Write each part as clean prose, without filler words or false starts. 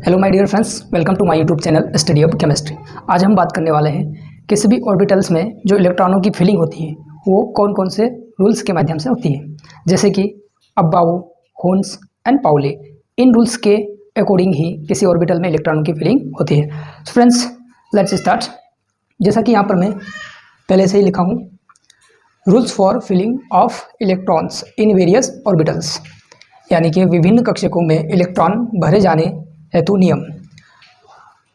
Hello my dear friends, welcome to my YouTube channel study of chemistry. आज हम बात करने वाले हैं किसी भी ऑर्बिटल्स में जो इलेक्ट्रॉनों की फिलिंग होती है वो कौन कौन से रूल्स के माध्यम से होती है, जैसे कि अबाउ, होन्स एंड पाउली। इन रूल्स के अकॉर्डिंग ही किसी ऑर्बिटल में इलेक्ट्रॉनों की फिलिंग होती है। Friends, let's start. जैसा कि यहाँ पर मैं पहले से ही लिखा हूँ, rules for filling of electrons in various orbitals, यानी कि विभिन्न कक्षकों में इलेक्ट्रॉन भरे जाने हेतु नियम।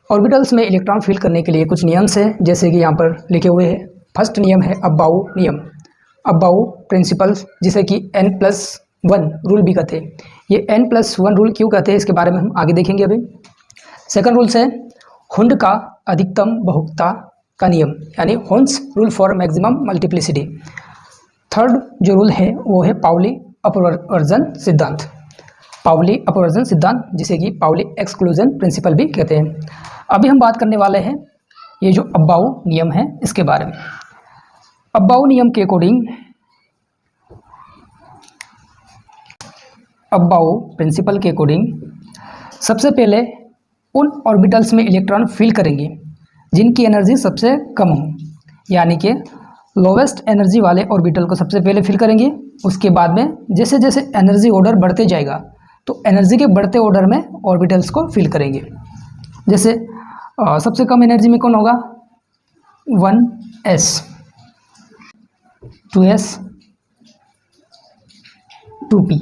ऑर्बिटल्स में इलेक्ट्रॉन फिल करने के लिए कुछ नियम्स हैं, जैसे कि यहाँ पर लिखे हुए हैं। फर्स्ट नियम है अबाउ नियम, अबाउ प्रिंसिपल, जिसे कि N+1 रूल भी कहते हैं। ये N+1 रूल क्यों कहते हैं इसके बारे में हम आगे देखेंगे अभी। सेकंड रूल्स है हुंड का अधिकतम बहुपता का नियम, यानी Hund's rule for maximum multiplicity. Third जो रूल है वो है पाउली अपवर्जन सिद्धांत, पाउली अपवर्जन सिद्धांत, जिसे कि पाउली एक्सक्लूजन प्रिंसिपल भी कहते हैं। अभी हम बात करने वाले हैं ये जो अबाउ नियम है इसके बारे में। अबाउ नियम के अकॉर्डिंग, अबाउ प्रिंसिपल के अकॉर्डिंग सबसे पहले उन ऑर्बिटल्स में इलेक्ट्रॉन फिल करेंगे जिनकी एनर्जी सबसे कम हो, यानी कि लोवेस्ट एनर्जी वाले ऑर्बिटल को सबसे पहले फिल करेंगे। उसके बाद में जैसे जैसे एनर्जी ऑर्डर बढ़ते जाएगा तो एनर्जी के बढ़ते ऑर्डर में ऑर्बिटल्स को फिल करेंगे। जैसे सबसे कम एनर्जी में कौन होगा, 1s, 2s, 2p।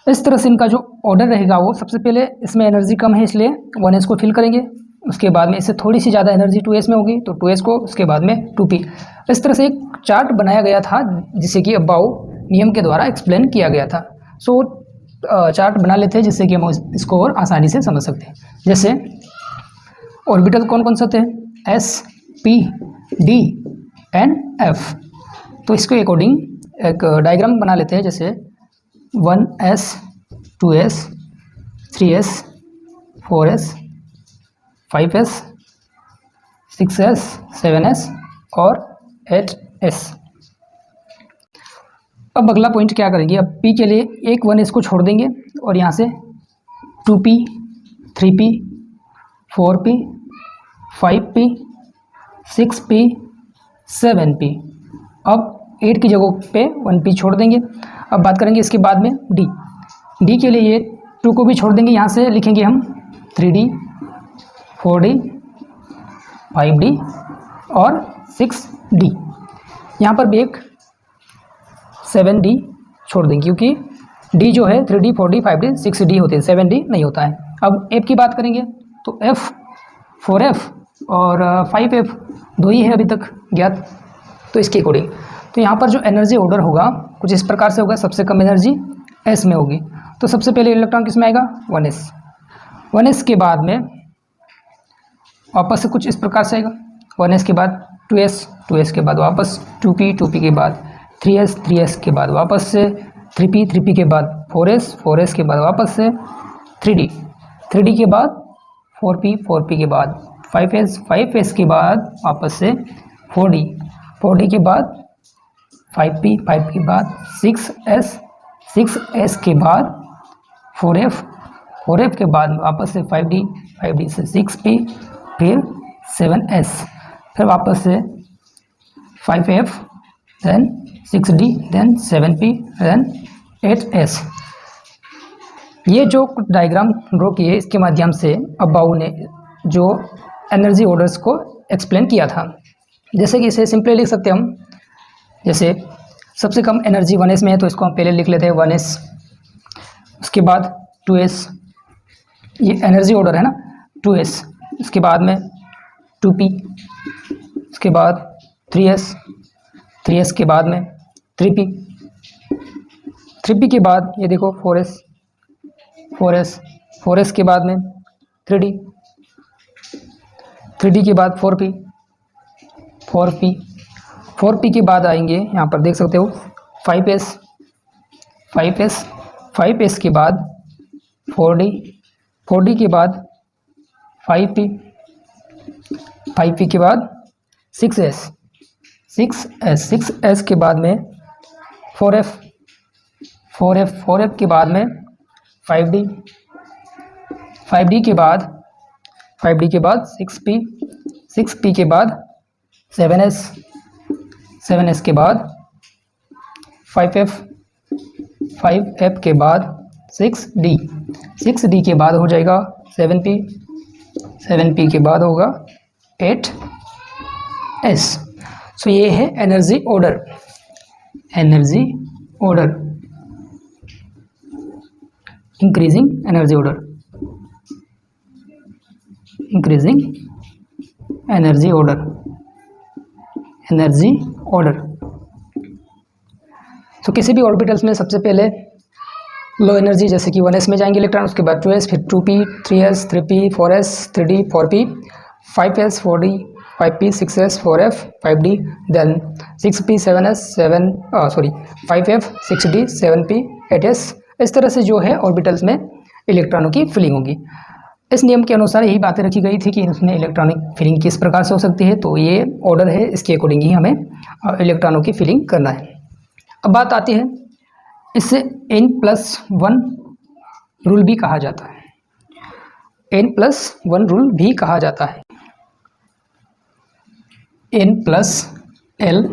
इस तरह से इनका जो ऑर्डर रहेगा वो सबसे पहले इसमें एनर्जी कम है इसलिए 1s को फिल करेंगे। उसके बाद में इससे थोड़ी सी ज़्यादा एनर्जी 2s में होगी तो 2s को, उसके बाद में 2p। इस तरह से एक चार्ट बनाया गया था जिसे कि अबाउ नियम के द्वारा एक्सप्लेन किया गया था। सो चार्ट बना लेते हैं जिससे कि हम इसको और आसानी से समझ सकते हैं। जैसे ऑर्बिटल कौन कौन से होते हैं, S, P, D and F। तो इसके अकॉर्डिंग एक डायग्राम बना लेते हैं, जैसे 1s, 2s, 3s, 4s, 5s, 6s, 7s और 8s। अब अगला पॉइंट क्या करेंगे, अब P के लिए एक 1s को छोड़ देंगे और यहाँ से 2p, 3p, 4p, 5p, 6p, 7p। अब 8 की जगह पे 1p छोड़ देंगे। अब बात करेंगे इसके बाद में D के लिए ये 2 को भी छोड़ देंगे, यहाँ से लिखेंगे हम 3d, 4d, 5d और 6d। यहाँ पर भी एक 7d छोड़ देंगे क्योंकि d जो है 3d, 4d, 5d, 6d होते हैं, 7d नहीं होता है। अब f की बात करेंगे तो f, 4f और 5f दो ही है अभी तक ज्ञात। तो इसके अकॉर्डिंग तो यहाँ पर जो एनर्जी ऑर्डर होगा कुछ इस प्रकार से होगा। सबसे कम एनर्जी s में होगी, तो सबसे पहले इलेक्ट्रॉन किस में आएगा, 1s। 1s के बाद में वापस से कुछ इस प्रकार से आएगा, 1s के बाद 2s, 2s के बाद वापस 2p, 2p के बाद 3s, 3s के बाद वापस से 3p, 3p के बाद 4s, 4s के बाद वापस से 3d, 3d के बाद 4p, 4p के बाद 5s, 5s के बाद वापस से 4d, 4d के बाद 5p, 5p के बाद 6s, 6s के बाद 4f, 4f के बाद वापस से 5d, 5d से 6p, फिर 7s, फिर वापस से 5f, then 6d, then 7p, then 8s। ये जो डायग्राम ड्रॉ किए इसके माध्यम से अबाउ ने जो एनर्जी ऑर्डर्स को एक्सप्लेन किया था। जैसे कि इसे सिंपली लिख सकते हैं हम, जैसे सबसे कम एनर्जी 1s में है तो इसको हम पहले लिख लेते हैं 1s। उसके बाद 2s, ये एनर्जी ऑर्डर है ना, 2s। इसके बाद में 2p, उसके बाद 3s, 3s के बाद में 3p, 3p के बाद ये देखो 4s, 4s, 4s के बाद में 3d, 3d के बाद 4p, 4p, 4p के बाद आएंगे यहाँ पर देख सकते हो 5s, 5s, 5s के बाद 4d, 4d के बाद 5p, 5p के बाद 6s, 6s के बाद में 4f, 4f के बाद में 5d, 5d के बाद 5d के बाद 6p 6p के बाद 7s 7s के बाद 5f 5f के बाद 6d 6d के बाद हो जाएगा 7p 7p के बाद होगा 8s। सो ये है energy order, energy order, increasing energy order, increasing energy order, energy order. तो किसी भी ऑर्बिटल्स में सबसे पहले लो एनर्जी जैसे कि 1s में जाएंगे इलेक्ट्रॉन, उसके बाद 2s, फिर 2p, 3s, 3p, 4s, 3d, 4p, 5s, 4d, 5p, 6s, 4f, 5d, then 6p, 7s, 5f, 6d, 7p, 8s। इस तरह से जो है ऑर्बिटल्स में इलेक्ट्रॉनों की फिलिंग होगी। इस नियम के अनुसार यही बातें रखी गई थी कि इसमें इलेक्ट्रॉनिक फिलिंग किस प्रकार से हो सकती है, तो ये ऑर्डर है, इसके अकॉर्डिंग ही हमें इलेक्ट्रॉनों की फिलिंग करना है। अब बात आती है, इससे n+1 रूल भी कहा जाता है, n+1 रूल भी कहा जाता है। n+l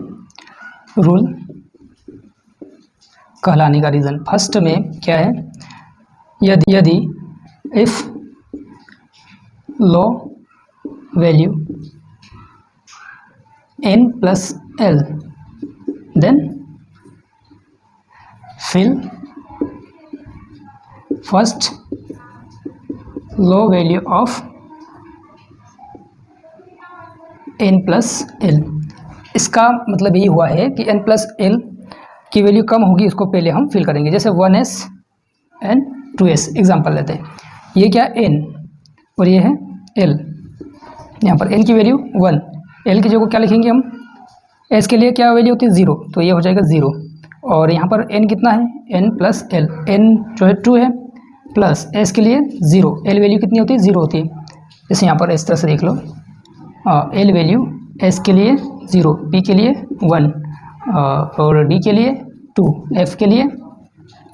रूल कहलाने का रीज़न फर्स्ट में क्या है, यदि if low value n+l then fill first low value of n+l। इसका मतलब ये हुआ है कि n+l की वैल्यू कम होगी, उसको पहले हम फिल करेंगे। जैसे 1s एंड 2s एग्जांपल लेते हैं, ये क्या n और ये है l। यहाँ पर n की वैल्यू 1, l की जगह क्या लिखेंगे हम, s के लिए क्या वैल्यू होती है 0, तो ये हो जाएगा 0। और यहाँ पर n कितना है, n+l, n जो है 2 है, प्लस s के लिए 0, l वैल्यू कितनी होती है 0 होती है। जैसे यहाँ पर इस तरह से देख लो, l वैल्यू s के लिए 0, p के लिए 1 और d के लिए 2, f के लिए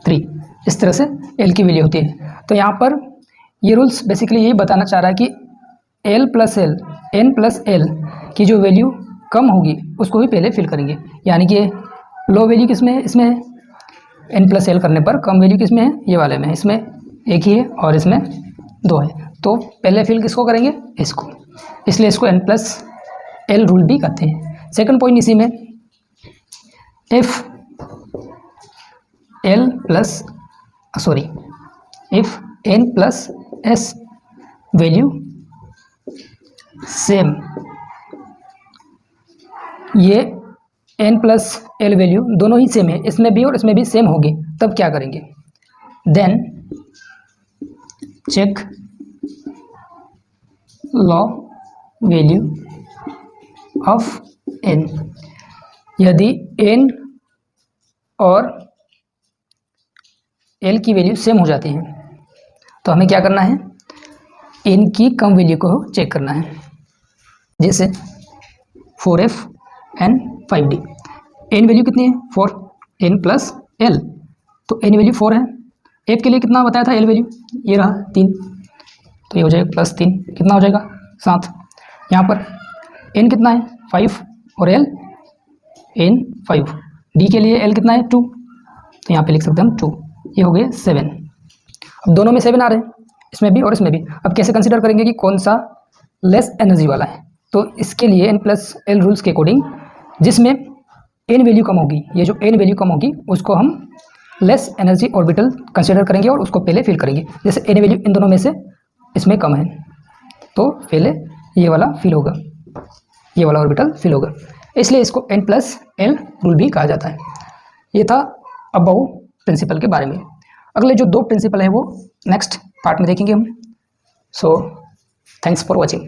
3, इस तरह से l की वैल्यू होती है। तो यहाँ पर ये रूल्स बेसिकली यही बताना चाह रहा है कि l+l, n+l की जो वैल्यू कम होगी उसको भी पहले फिल करेंगे। यानी कि लो वैल्यू किस में है, इसमें है n+l करने पर, कम वैल्यू किस में है, ये वाले में, इसमें एक ही है और इसमें 2 है, तो पहले फिल किसको करेंगे, इसको, इसलिए इसको n+l रूल भी कहते हैं। सेकंड पॉइंट इसी में, इफ n+s वैल्यू सेम, ये n+l वैल्यू दोनों ही सेम है, इसमें भी और इसमें भी सेम होगी, तब क्या करेंगे, then check low value of n। यदि n और l की वैल्यू सेम हो जाती है तो हमें क्या करना है, n की कम वैल्यू को चेक करना है। जैसे 4f and 5d, n value कितनी है 4, n+l, तो n वैल्यू 4 है, f के लिए कितना बताया था l वैल्यू, ये रहा 3, तो ये हो जाएगा +3, कितना हो जाएगा 7। यहाँ पर n कितना है 5 और l n 5, d के लिए l कितना है 2, तो यहाँ पे लिख सकते हैं हम 2, ये हो गए 7। अब दोनों में 7 आ रहे हैं, इसमें भी और इसमें भी। अब कैसे कंसीडर करेंगे कि कौन सा लेस एनर्जी वाला है, तो इसके लिए n+l रूल्स के अकॉर्डिंग जिसमें n वैल्यू कम होगी, ये जो n वैल्यू कम होगी उसको हम लेस एनर्जी ऑर्बिटल कंसीडर करेंगे और उसको पहले फिल करेंगे। जैसे n वैल्यू इन दोनों में से इसमें कम है तो पहले ये वाला फिल होगा, ये वाला ऑर्बिटल फिल होगा, इसलिए इसको n+l रूल भी कहा जाता है। ये था अबव प्रिंसिपल के बारे में। अगले जो 2 प्रिंसिपल है वो नेक्स्ट पार्ट में देखेंगे हम। So thanks for watching.